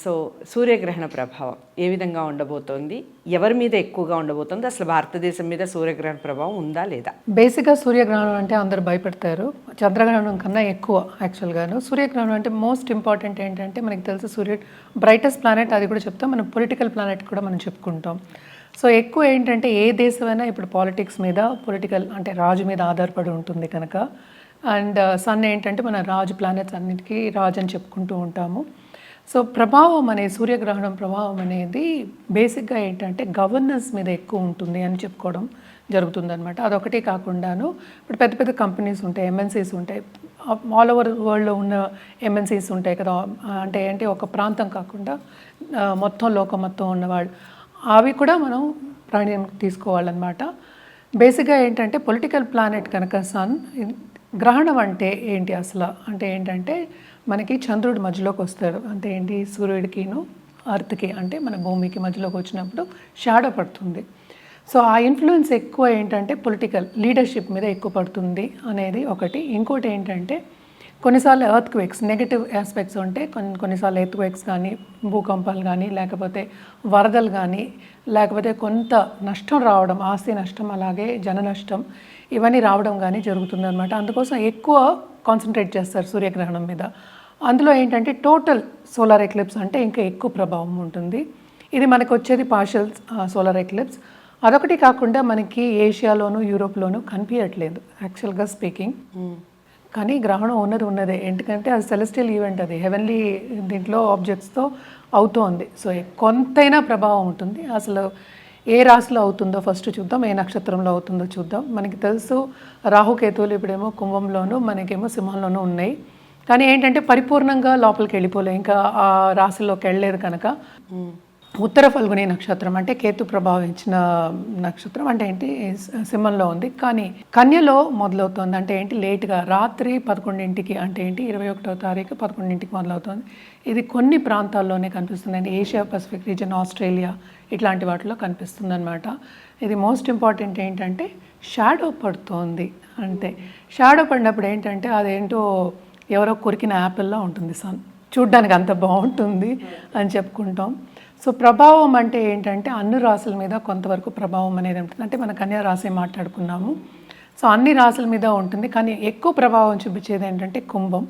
So సూర్యగ్రహణ ప్రభావం ఏ విధంగా ఉండబోతోంది, ఎవరి మీద ఎక్కువగా ఉండబోతోంది, అసలు భారతదేశం మీద సూర్యగ్రహణ ప్రభావం ఉందా లేదా? బేసిక్గా సూర్యగ్రహణం అంటే అందరూ భయపడతారు. చంద్రగ్రహణం కన్నా ఎక్కువ యాక్చువల్గాను. సూర్యగ్రహణం అంటే మోస్ట్ ఇంపార్టెంట్ ఏంటంటే మనకి తెలుసు సూర్యుడు బ్రైటెస్ట్ ప్లానెట్, అది కూడా చెప్తాం. మనం పొలిటికల్ ప్లానెట్ కూడా మనం చెప్పుకుంటాం. సో ఎక్కువ ఏంటంటే ఏ దేశమైనా ఇప్పుడు పాలిటిక్స్ మీద, పొలిటికల్ అంటే రాజు మీద ఆధారపడి ఉంటుంది కనుక. అండ్ సన్ ఏంటంటే మన రాజు ప్లానెట్స్ అన్నిటికీ రాజు అని చెప్పుకుంటూ ఉంటాము. సో ప్రభావం అనేది, సూర్యగ్రహణం ప్రభావం అనేది బేసిక్గా ఏంటంటే గవర్నెన్స్ మీద ఎక్కువ ఉంటుంది అని చెప్పుకోవడం జరుగుతుందనమాట. అదొకటే కాకుండాను ఇప్పుడు పెద్ద పెద్ద కంపెనీస్ ఉంటాయి, ఎంఎన్సీస్ ఉంటాయి, ఆల్ ఓవర్ వరల్డ్లో ఉన్న ఎంఎన్సీస్ ఉంటాయి కదా. అంటే ఏంటి, ఒక ప్రాంతం కాకుండా మొత్తం లోకం మొత్తం ఉన్నవాళ్ళు, అవి కూడా మనం ప్రాణ్యం తీసుకోవాలన్నమాట. బేసిక్గా ఏంటంటే పొలిటికల్ ప్లానెట్ కనుక సన్. గ్రహణం అంటే ఏంటి అసలు అంటే ఏంటంటే మనకి చంద్రుడి మధ్యలోకి వస్తాడు. అంటే ఏంటి, సూర్యుడికిను అర్త్కి అంటే మన భూమికి మధ్యలోకి వచ్చినప్పుడు షాడో పడుతుంది. సో ఆ ఇన్ఫ్లుయెన్స్ ఎక్కువ ఏంటంటే పొలిటికల్ లీడర్షిప్ మీద ఎక్కువ పడుతుంది అనేది ఒకటి. ఇంకోటి ఏంటంటే కొన్నిసార్లు ఎర్త్ క్వేక్స్, నెగటివ్ ఆస్పెక్ట్స్ ఉంటే కొన్నిసార్లు ఎర్త్ క్వేక్స్ కానీ, భూకంపాలు కానీ, లేకపోతే వరదలు కానీ, లేకపోతే కొంత నష్టం రావడం, ఆస్తి నష్టం, అలాగే జన నష్టం, ఇవన్నీ రావడం కానీ జరుగుతుందన్నమాట. అందుకోసం ఎక్కువ కాన్సన్ట్రేట్ చేస్తారు సూర్యగ్రహణం మీద. అందులో ఏంటంటే టోటల్ సోలార్ ఎక్లిప్స్ అంటే ఇంకా ఎక్కువ ప్రభావం ఉంటుంది. ఇది మనకు వచ్చేది పార్షియల్ సోలార్ ఎక్లిప్స్. అదొకటి కాకుండా మనకి ఏషియాలోను యూరోప్లోనూ కనిపించట్లేదు యాక్చువల్గా స్పీకింగ్. కానీ గ్రహణం ఉన్నదే, ఎందుకంటే అది సెలెస్టియల్ ఈవెంట్, అది హెవెన్లీ దీంట్లో ఆబ్జెక్ట్స్తో అవుతోంది. సో కొంతైనా ప్రభావం ఉంటుంది. అసలు ఏ రాశిలో అవుతుందో ఫస్ట్ చూద్దాం, ఏ నక్షత్రంలో అవుతుందో చూద్దాం. మనకి తెలుసు రాహుకేతువులు ఇప్పుడేమో కుంభంలోనూ, మనకేమో సింహంలోనూ ఉన్నాయి. కానీ ఏంటంటే పరిపూర్ణంగా లోపలికి వెళ్ళిపోలే, ఇంకా ఆ రాశిలోకి వెళ్ళలేదు కనుక. ఉత్తర ఫల్గుని నక్షత్రం అంటే కేతు ప్రభావించిన నక్షత్రం, అంటే ఏంటి సింహంలో ఉంది. కానీ కన్యలో మొదలవుతుంది. అంటే ఏంటి, లేట్గా రాత్రి 11ంటికి, అంటే ఏంటి 21వ తారీఖు 11ంటికి మొదలవుతుంది. ఇది కొన్ని ప్రాంతాల్లోనే కనిపిస్తుంది. అంటే ఏషియా పసిఫిక్ రీజన్, ఆస్ట్రేలియా ఇట్లాంటి వాటిలో కనిపిస్తుంది అనమాట. ఇది మోస్ట్ ఇంపార్టెంట్ ఏంటంటే షాడో పడుతోంది. అంటే షాడో పడినప్పుడు ఏంటంటే అదేంటో ఎవరో కొరికిన యాపిల్లా ఉంటుంది సన్, చూడ్డానికి అంత బాగుంటుంది అని చెప్పుకుంటాం. సో ప్రభావం అంటే ఏంటంటే అన్ని రాశుల మీద కొంతవరకు ప్రభావం అనేది ఉంటుంది. అంటే మన కన్యా రాశి మాట్లాడుకున్నాము. సో అన్ని రాశుల మీద ఉంటుంది, కానీ ఎక్కువ ప్రభావం చూపించేది ఏంటంటే కుంభం.